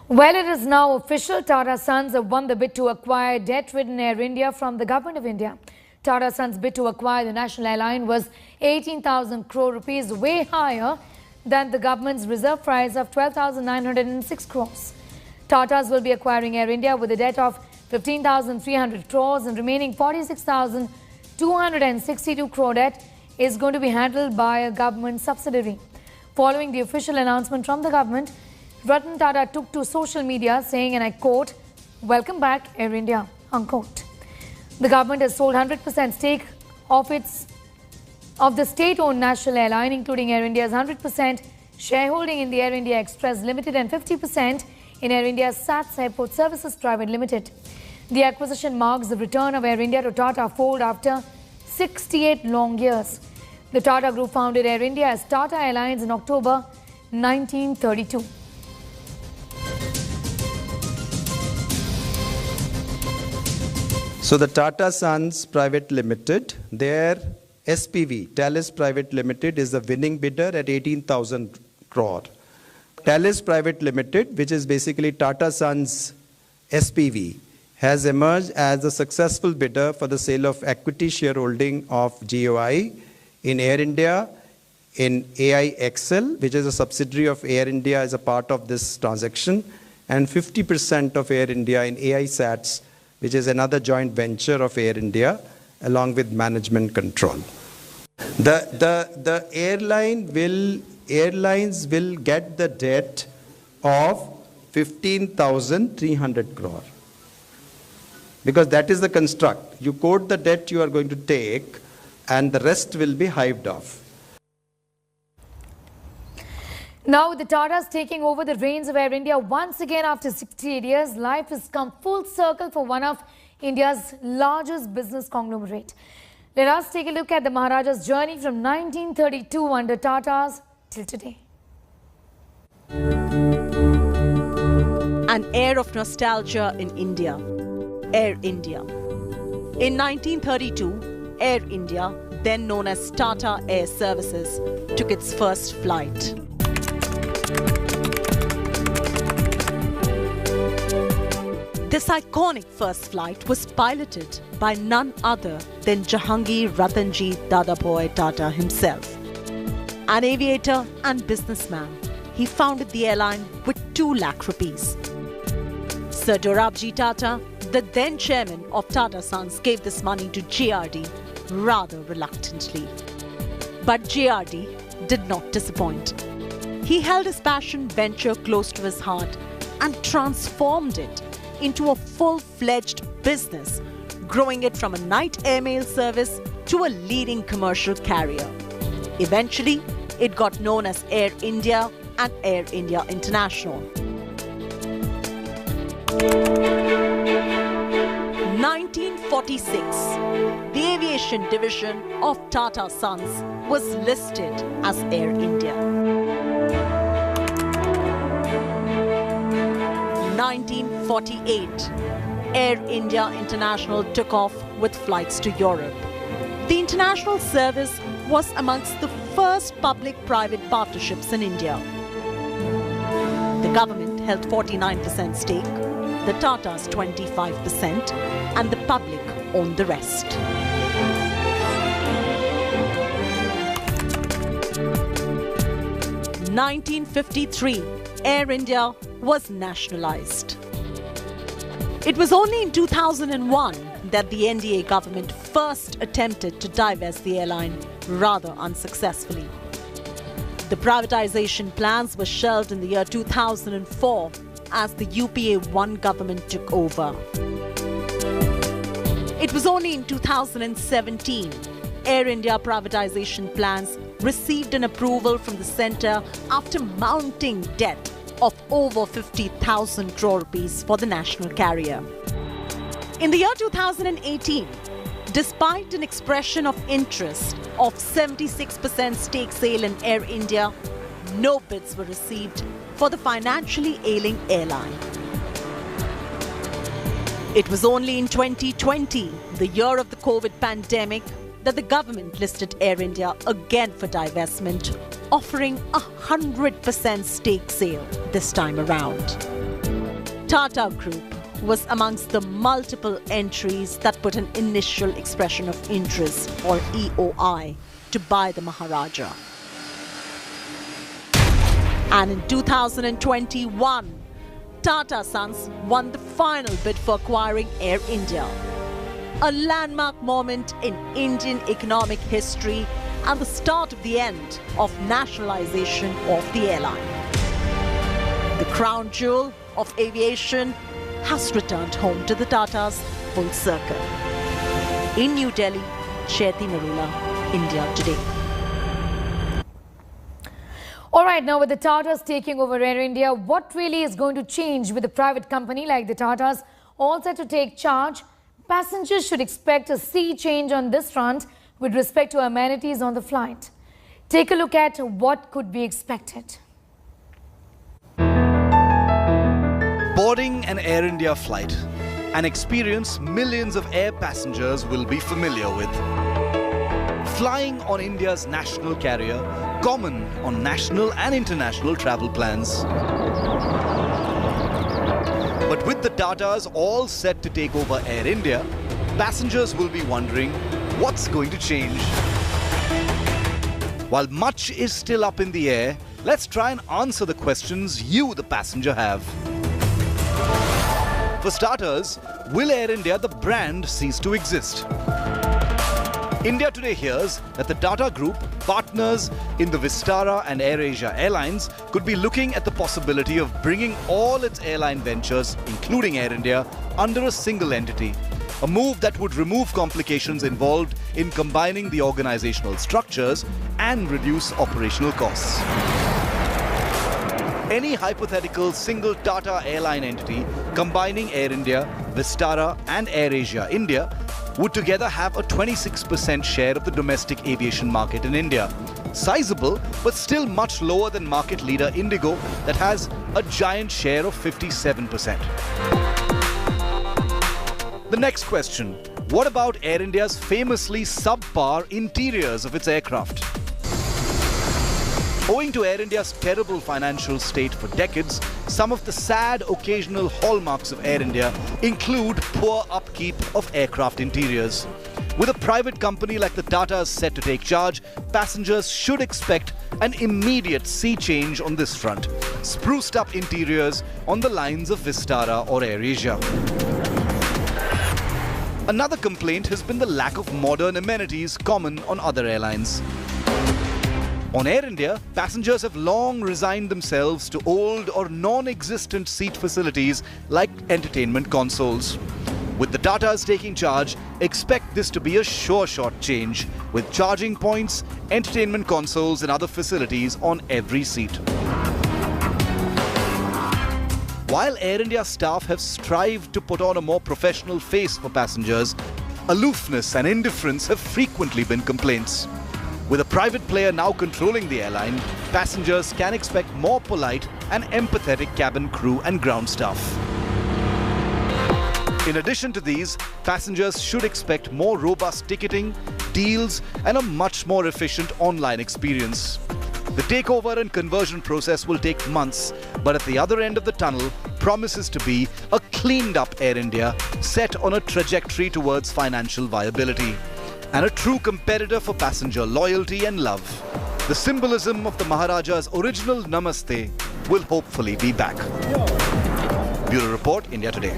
Well, it is now official. Tata Sons have won the bid to acquire debt-ridden Air India from the Government of India. Tata Sons' bid to acquire the national airline was 18,000 crore rupees, way higher than the government's reserve price of 12,906 crores. Tatas will be acquiring Air India with a debt of 15,300 crores and remaining 46,262 crore debt is going to be handled by a government subsidiary. Following the official announcement from the government, Ratan Tata took to social media saying, and I quote, "Welcome back, Air India," unquote. The government has sold 100% stake of the state-owned national airline, including Air India's 100% shareholding in the Air India Express Limited and 50% in Air India's SATS Airport Services Private Limited. The acquisition marks the return of Air India to Tata fold after 68 long years. The Tata Group founded Air India as Tata Airlines in October 1932. So the Tata Sons Private Limited, their SPV, Talace Private Limited, is the winning bidder at 18,000 crore. Talace Private Limited, which is basically Tata Sons SPV, has emerged as a successful bidder for the sale of equity shareholding of GOI in Air India, in AIXL, which is a subsidiary of Air India as a part of this transaction, and 50% of Air India in AISATS, which is another joint venture of Air India, along with management control. The airlines will get the debt of 15,300 crore. Because that is the construct. You quote the debt you are going to take, and the rest will be hived off. Now, with the Tatas taking over the reins of Air India once again after 68 years, life has come full circle for one of India's largest business conglomerate. Let us take a look at the Maharaja's journey from 1932 under Tatas till today. An air of nostalgia in India, Air India. In 1932, Air India, then known as Tata Air Services, took its first flight. This iconic first flight was piloted by none other than Jahangir Ratanji Dadabhoy Tata himself. An aviator and businessman, he founded the airline with 2 lakh rupees. Sir Dorabji Tata, the then chairman of Tata Sons, gave this money to JRD rather reluctantly. But JRD did not disappoint. He held his passion venture close to his heart and transformed it into a full-fledged business, growing it from a night airmail service to a leading commercial carrier. Eventually, it got known as Air India and Air India International. 1946, the aviation division of Tata Sons was listed as Air India. 1948, Air India International took off with flights to Europe. The international service was amongst the first public-private partnerships in India. The government held 49% stake, the Tatas 25%, and the public owned the rest. In 1953, Air India was nationalized. It was only in 2001 that the NDA government first attempted to divest the airline, rather unsuccessfully. The privatization plans were shelved in the year 2004 as the UPA-1 government took over. It was only in 2017 Air India privatization plans received an approval from the centre after mounting debt of over 50,000 crore rupees for the national carrier. In the year 2018, despite an expression of interest of 76% stake sale in Air India, no bids were received for the financially ailing airline. It was only in 2020, the year of the COVID pandemic, that the government listed Air India again for divestment, offering 100% stake sale this time around. Tata Group was amongst the multiple entries that put an initial expression of interest, or EOI, to buy the Maharaja. And in 2021, Tata Sons won the final bid for acquiring Air India, a landmark moment in Indian economic history and the start of the end of nationalization of the airline. The crown jewel of aviation has returned home to the Tatas full circle. In New Delhi, Chaiti Narula, India Today. All right, now with the Tatas taking over Air India, what really is going to change with a private company like the Tatas all set to take charge? Passengers should expect a sea change on this front with respect to amenities on the flight. Take a look at what could be expected. Boarding an Air India flight, an experience millions of air passengers will be familiar with. Flying on India's national carrier, common on national and international travel plans. But with the Tatas all set to take over Air India, passengers will be wondering what's going to change. While much is still up in the air, let's try and answer the questions you, the passenger, have. For starters, will Air India, the brand, cease to exist? India Today hears that the Tata Group, partners in the Vistara and AirAsia airlines, could be looking at the possibility of bringing all its airline ventures, including Air India, under a single entity. A move that would remove complications involved in combining the organizational structures and reduce operational costs. Any hypothetical single Tata airline entity combining Air India, Vistara and AirAsia India would together have a 26% share of the domestic aviation market in India. Sizable, but still much lower than market leader Indigo that has a giant share of 57%. The next question, what about Air India's famously subpar interiors of its aircraft? Owing to Air India's terrible financial state for decades, some of the sad occasional hallmarks of Air India include poor upkeep of aircraft interiors. With a private company like the Tatas set to take charge, passengers should expect an immediate sea change on this front. Spruced up interiors on the lines of Vistara or AirAsia. Another complaint has been the lack of modern amenities common on other airlines. On Air India, passengers have long resigned themselves to old or non-existent seat facilities like entertainment consoles. With the Tatas taking charge, expect this to be a sure shot change, with charging points, entertainment consoles and other facilities on every seat. While Air India staff have strived to put on a more professional face for passengers, aloofness and indifference have frequently been complaints. With a private player now controlling the airline, passengers can expect more polite and empathetic cabin crew and ground staff. In addition to these, passengers should expect more robust ticketing, deals, and a much more efficient online experience. The takeover and conversion process will take months, but at the other end of the tunnel promises to be a cleaned-up Air India set on a trajectory towards financial viability, and a true competitor for passenger loyalty and love. The symbolism of the Maharaja's original Namaste will hopefully be back. Bureau Report, India Today.